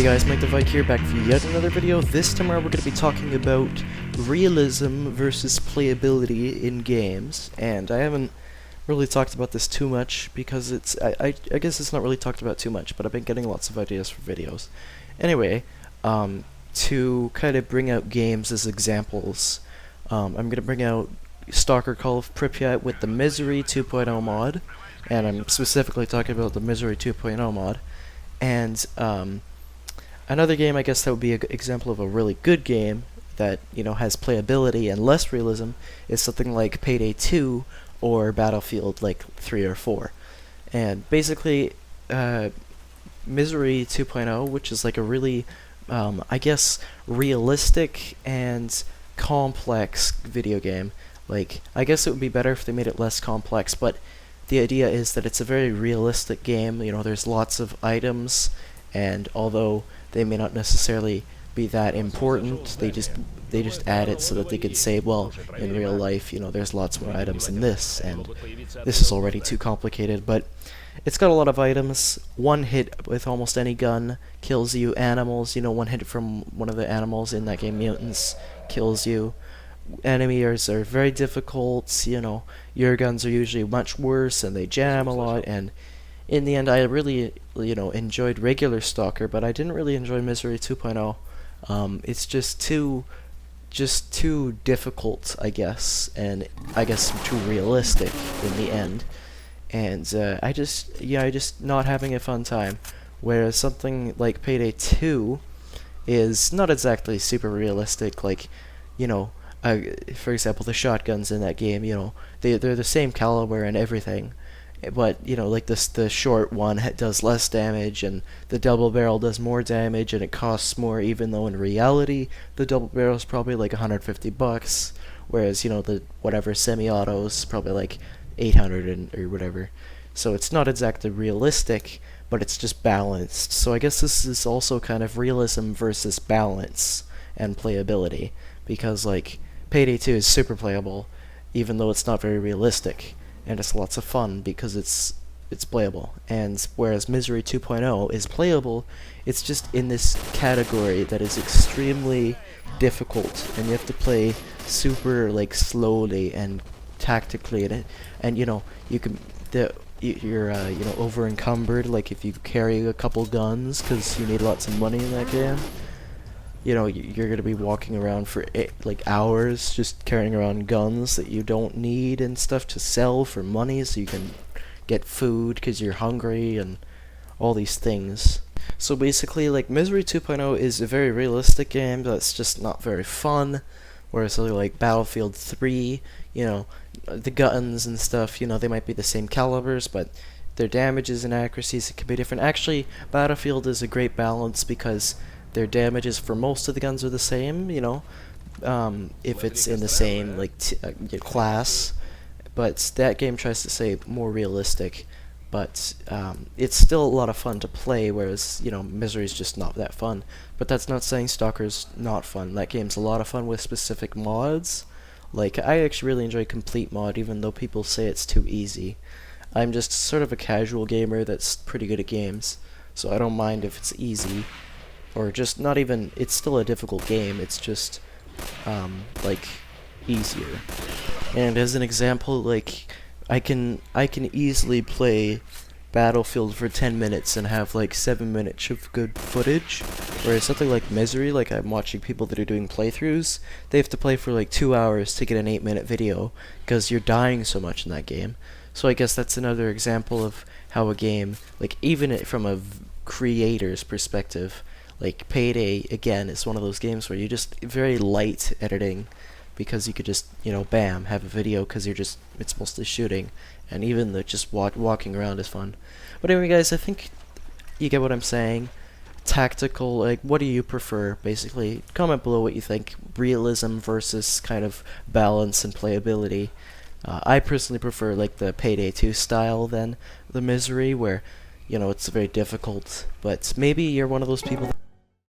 Hey guys, Mike the Vike here, back for yet another video. This time around we're going to be talking about realism versus playability in games, and I haven't really talked about this too much because I guess it's not really talked about too much, but I've been getting lots of ideas for videos. Anyway, to kind of bring out games as examples, I'm going to bring out Stalker Call of Pripyat with the Misery 2.0 mod, and I'm specifically talking about the Misery 2.0 mod, and another game, I guess that would be an example of a really good game that, you know, has playability and less realism is something like Payday 2 or Battlefield like 3 or 4. And basically, Misery 2.0, which is like a really, I guess, realistic and complex video game. Like, I guess it would be better if they made it less complex, but the idea is that it's a very realistic game. You know, there's lots of items, and although they may not necessarily be that important, they just add it so that they can say, well, in real life, you know, there's lots more items in this, and this is already too complicated. But it's got a lot of items. One hit with almost any gun kills you. Animals, you know, one hit from one of the animals in that game, mutants, kills you. Enemies are very difficult, you know, your guns are usually much worse and they jam a lot, and in the end I really, you know, enjoyed regular Stalker, but I didn't really enjoy Misery 2.0. It's just too difficult, I guess, and I guess too realistic in the end, and I just not having a fun time, whereas something like Payday 2 is not exactly super realistic. Like, you know, for example, the shotguns in that game, you know, they're the same caliber and everything, but, you know, like the short one does less damage, and the double barrel does more damage, and it costs more, even though in reality the double barrel is probably like $150, whereas, you know, the whatever semi-auto is probably like 800 or whatever. So it's not exactly realistic, but it's just balanced. So I guess this is also kind of realism versus balance and playability, because like Payday 2 is super playable, even though it's not very realistic, and it's lots of fun because it's playable. And whereas Misery 2.0 is playable, it's just in this category that is extremely difficult, and you have to play super like slowly and tactically, and you know, you can you're you know, over encumbered, like if you carry a couple guns, because you need lots of money in that game. You know, you're going to be walking around for like hours just carrying around guns that you don't need and stuff to sell for money so you can get food because you're hungry and all these things. So basically, like, Misery 2.0 is a very realistic game that's just not very fun, whereas something like Battlefield 3, you know, the guns and stuff, you know, they might be the same calibers, but their damages and accuracies can be different. Actually, Battlefield is a great balance because their damages for most of the guns are the same, you know, if it's in the same like class, but that game tries to say more realistic, but it's still a lot of fun to play, whereas, you know, Misery's just not that fun. But that's not saying Stalker's not fun. That game's a lot of fun with specific mods. Like, I actually really enjoy Complete Mod, even though people say it's too easy. I'm just sort of a casual gamer that's pretty good at games, so I don't mind if it's easy. Or just not even, it's still a difficult game, it's just, like, easier. And as an example, like, I can easily play Battlefield for 10 minutes and have, like, 7 minutes of good footage, whereas something like Misery, like, I'm watching people that are doing playthroughs, they have to play for, like, 2 hours to get an 8-minute video, because you're dying so much in that game. So I guess that's another example of how a game, like, even from a creator's perspective, like Payday, again, is one of those games where you just very light editing, because you could just, you know, bam, have a video, because it's mostly shooting, and even the just walking around is fun. But anyway, guys, I think you get what I'm saying. Tactical, like, what do you prefer, basically? Comment below what you think. Realism versus kind of balance and playability. I personally prefer, like, the Payday 2 style than the Misery, where, you know, it's very difficult, but maybe you're one of those people that